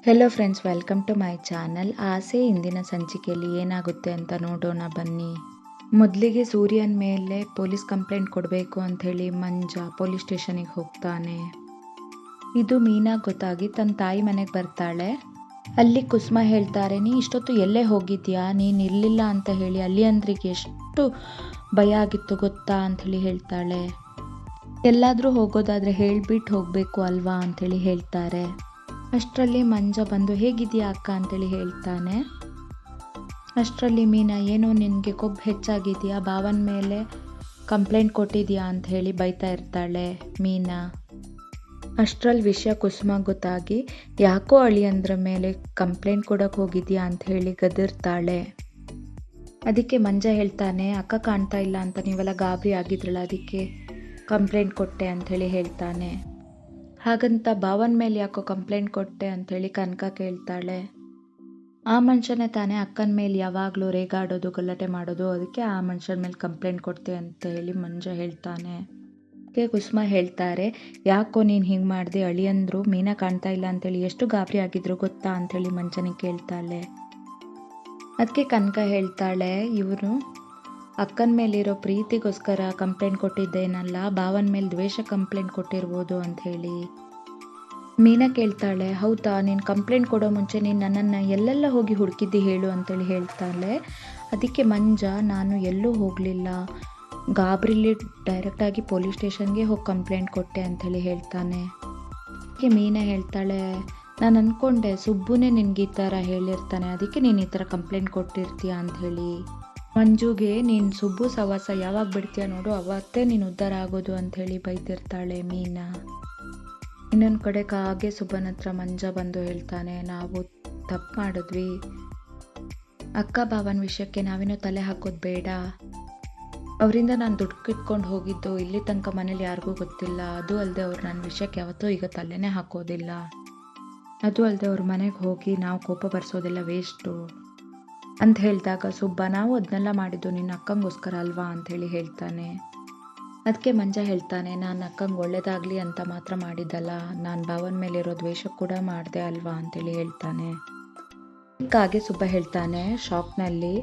Hello friends, welcome to my channel. ಆಸೆ ಇಂದಿನ ಸಂಚಿಕೆಯಲ್ಲಿ ಏನಾಗುತ್ತೆ ಅಂತ ನೋಡೋಣ ಬನ್ನಿ. ಮೊದಲಿಗೆ ಸೂರ್ಯನ ಮೇಲೆ ಪೊಲೀಸ್ ಕಂಪ್ಲೇಂಟ್ ಕೊಡಬೇಕು ಅಂಥೇಳಿ ಮಂಜ ಪೊಲೀಸ್ ಸ್ಟೇಷನಿಗೆ ಹೋಗ್ತಾನೆ. ಇದು ಮೀನಾ ಗೊತ್ತಾಗಿ ತನ್ನ ತಾಯಿ ಮನೆಗೆ ಬರ್ತಾಳೆ. ಅಲ್ಲಿ ಕುಸುಮ ಹೇಳ್ತಾರೆ, ನೀ ಇಷ್ಟೊತ್ತು ಎಲ್ಲೇ ಹೋಗಿದ್ಯಾ, ನೀನು ಇರಲಿಲ್ಲ ಅಂತ ಹೇಳಿ ಅಲ್ಲಿ ಅಂದ್ರಿಗೆ ಎಷ್ಟು ಭಯ ಆಗಿತ್ತು ಗೊತ್ತಾ ಅಂಥೇಳಿ ಹೇಳ್ತಾಳೆ. ಎಲ್ಲಾದರೂ ಹೋಗೋದಾದರೆ ಹೇಳಿಬಿಟ್ಟು ಹೋಗಬೇಕು ಅಲ್ವಾ ಅಂಥೇಳಿ ಹೇಳ್ತಾರೆ. ಅಷ್ಟರಲ್ಲಿ ಮಂಜ ಬಂದು ಹೇಗಿದೆಯಾ ಅಕ್ಕ ಅಂತೇಳಿ ಹೇಳ್ತಾನೆ. ಅಷ್ಟರಲ್ಲಿ ಮೀನಾ, ಏನೋ ನಿನಗೆ ಕೊಬ್ಬು ಹೆಚ್ಚಾಗಿದೆಯಾ, ಭಾವನ ಮೇಲೆ ಕಂಪ್ಲೇಂಟ್ ಕೊಟ್ಟಿದ್ಯಾ ಅಂತ ಹೇಳಿ ಬೈತಾ ಇರ್ತಾಳೆ ಮೀನಾ. ಅಷ್ಟರಲ್ಲಿ ವಿಷಯ ಕುಸುಮ ಗೊತ್ತಾಗಿ ಯಾಕೋ ಅಳಿಯಂದ್ರ ಮೇಲೆ ಕಂಪ್ಲೇಂಟ್ ಕೊಡೋಕೆ ಹೋಗಿದ್ಯಾ ಅಂತ ಹೇಳಿ ಗದರ್ತಾಳೆ. ಅದಕ್ಕೆ ಮಂಜ ಹೇಳ್ತಾನೆ, ಅಕ್ಕ ಕಾಣ್ತಾ ಇಲ್ಲ ಅಂತ ನೀವೆಲ್ಲ ಗಾಬರಿ ಆಗಿದ್ರಲ್ಲ, ಅದಕ್ಕೆ ಕಂಪ್ಲೇಂಟ್ ಕೊಟ್ಟೆ ಅಂಥೇಳಿ ಹೇಳ್ತಾನೆ. ಹಾಗಂತ ಭಾವನ ಮೇಲೆ ಯಾಕೋ ಕಂಪ್ಲೇಂಟ್ ಕೊಟ್ಟೆ ಅಂಥೇಳಿ ಕನಕ ಕೇಳ್ತಾಳೆ. ಆ ಮನುಷ್ಯನೇ ತಾನೇ ಅಕ್ಕನ ಮೇಲೆ ಯಾವಾಗಲೂ ರೇಗಾಡೋದು ಗಲಾಟೆ ಮಾಡೋದು, ಅದಕ್ಕೆ ಆ ಮನುಷ್ಯನ ಮೇಲೆ ಕಂಪ್ಲೇಂಟ್ ಕೊಡ್ತೆ ಅಂತ ಹೇಳಿ ಮಂಜ ಹೇಳ್ತಾನೆ. ಅದಕ್ಕೆ ಕುಸುಮ ಹೇಳ್ತಾರೆ, ಯಾಕೋ ನೀನು ಹಿಂಗೆ ಮಾಡಿದೆ, ಅಳಿಯಂದ್ರು ಮೀನಾ ಕಾಣ್ತಾ ಇಲ್ಲ ಅಂತೇಳಿ ಎಷ್ಟು ಗಾಬರಿ ಆಗಿದ್ರು ಗೊತ್ತಾ ಅಂಥೇಳಿ ಮಂಜನಿಗೆ ಕೇಳ್ತಾಳೆ. ಅದಕ್ಕೆ ಕನಕ ಹೇಳ್ತಾಳೆ, ಇವರು ಅಕ್ಕನ ಮೇಲಿರೋ ಪ್ರೀತಿಗೋಸ್ಕರ ಕಂಪ್ಲೇಂಟ್ ಕೊಟ್ಟಿದ್ದೇನಲ್ಲ, ಭಾವನ ಮೇಲೆ ದ್ವೇಷ ಕಂಪ್ಲೇಂಟ್ ಕೊಟ್ಟಿರ್ಬೋದು ಅಂಥೇಳಿ. ಮೀನಾ ಕೇಳ್ತಾಳೆ, ಹೌದಾ, ನೀನು ಕಂಪ್ಲೇಂಟ್ ಕೊಡೋ ಮುಂಚೆ ನೀನು ನನ್ನನ್ನು ಎಲ್ಲೆಲ್ಲ ಹೋಗಿ ಹುಡುಕಿದ್ದಿ ಹೇಳು ಅಂತೇಳಿ ಹೇಳ್ತಾಳೆ. ಅದಕ್ಕೆ ಮಂಜ, ನಾನು ಎಲ್ಲೂ ಹೋಗಲಿಲ್ಲ, ಗಾಬರಿಲಿ ಡೈರೆಕ್ಟಾಗಿ ಪೊಲೀಸ್ ಸ್ಟೇಷನ್ಗೆ ಹೋಗಿ ಕಂಪ್ಲೇಂಟ್ ಕೊಟ್ಟೆ ಅಂಥೇಳಿ ಹೇಳ್ತಾನೆ. ಅದಕ್ಕೆ ಮೀನಾ ಹೇಳ್ತಾಳೆ, ನಾನು ಅಂದ್ಕೊಂಡೆ ಸುಬ್ಬುನೇ ನಿನಗೆ ಈ ಥರ ಹೇಳಿರ್ತಾನೆ, ಅದಕ್ಕೆ ನೀನು ಈ ಥರ ಕಂಪ್ಲೇಂಟ್ ಕೊಟ್ಟಿರ್ತೀಯ ಅಂಥೇಳಿ. ಮಂಜುಗೆ ನೀನು ಸುಬ್ಬು ಸವಾಸ ಯಾವಾಗ ಬಿಡ್ತೀಯ ನೋಡು, ಅವತ್ತೇ ನೀನು ಉದ್ಧಾರ ಆಗೋದು ಅಂಥೇಳಿ ಬೈತಿರ್ತಾಳೆ ಮೀನಾ. ಇನ್ನೊಂದು ಕಡೆ ಕಾಗೆ ಸುಬ್ಬನ ಹತ್ರ ಮಂಜ ಬಂದು ಹೇಳ್ತಾನೆ, ನಾವು ತಪ್ಪು ಮಾಡಿದ್ವಿ, ಅಕ್ಕ ಭಾವನ ವಿಷಯಕ್ಕೆ ನಾವೇನೋ ತಲೆ ಹಾಕೋದು ಬೇಡ, ಅವರಿಂದ ನಾನು ದುಡ್ಡು ಕಿತ್ಕೊಂಡು ಹೋಗಿದ್ದು ಇಲ್ಲಿ ತನಕ ಮನೇಲಿ ಯಾರಿಗೂ ಗೊತ್ತಿಲ್ಲ, ಅದು ಅಲ್ಲದೆ ಅವ್ರು ನನ್ನ ವಿಷಯಕ್ಕೆ ಯಾವತ್ತೂ ಈಗ ತಲೆನೇ ಹಾಕೋದಿಲ್ಲ, ಅದು ಅಲ್ಲದೆ ಅವ್ರ ಮನೆಗೆ ಹೋಗಿ ನಾವು ಕೋಪ ಬರ್ಸೋದೆಲ್ಲ ವೇಸ್ಟು ಅಂತ ಹೇಳಿದಾಗ ಸುಬ್ಬ, ನಾವು ಅದನ್ನೆಲ್ಲ ಮಾಡಿದ್ದು ನಿನ್ನ ಅಕ್ಕಂಗೋಸ್ಕರ ಅಲ್ವಾ ಅಂಥೇಳಿ ಹೇಳ್ತಾನೆ. ಅದಕ್ಕೆ ಮಂಜ ಹೇಳ್ತಾನೆ, ನಾನು ಅಕ್ಕಂಗೆ ಒಳ್ಳೇದಾಗಲಿ ಅಂತ ಮಾತ್ರ ಮಾಡಿದ್ದಲ್ಲ, ನಾನು ಭಾವನ ಮೇಲಿರೋ ದ್ವೇಷ ಕೂಡ ಮಾಡಿದೆ ಅಲ್ವಾ ಅಂಥೇಳಿ ಹೇಳ್ತಾನೆ. ಕಾಗೆ ಸುಬ್ಬ ಹೇಳ್ತಾನೆ ಶಾಕ್ನಲ್ಲಿ,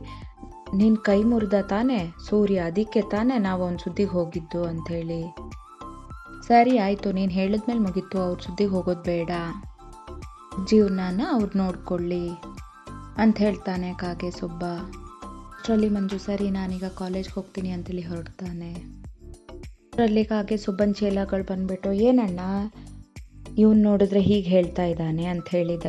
ನೀನು ಕೈ ಮುರಿದ ತಾನೇ ಸೂರ್ಯ, ಅದಕ್ಕೆ ತಾನೇ ನಾವು ಅವ್ನ ಸುದ್ದಿಗೆ ಹೋಗಿದ್ದು ಅಂಥೇಳಿ. ಸರಿ ಆಯಿತು, ನೀನು ಹೇಳಿದ್ಮೇಲೆ ಮುಗೀತು, ಅವ್ರ ಸುದ್ದಿಗೆ ಹೋಗೋದು ಬೇಡ, ಜೀವನಾನ ಅವ್ರು ನೋಡ್ಕೊಳ್ಳಿ ಅಂತ ಹೇಳ್ತಾನೆ ಕಾಗೆ ಸುಬ್ಬ. ಅಷ್ಟರಲ್ಲಿ ಮಂಜು, ಸರಿ ನಾನೀಗ ಕಾಲೇಜ್ಗೆ ಹೋಗ್ತೀನಿ ಅಂತೇಳಿ ಹೊರಡ್ತಾನೆ. ಅಷ್ಟರಲ್ಲಿ ಕಾಗೆ ಸುಬ್ಬನ ಚೇಲಗಳು ಬಂದ್ಬಿಟ್ಟು, ಏನಣ್ಣ ಇವ್ನು ನೋಡಿದ್ರೆ ಹೀಗೆ ಹೇಳ್ತಾ ಇದ್ದಾನೆ ಅಂತ ಹೇಳಿದ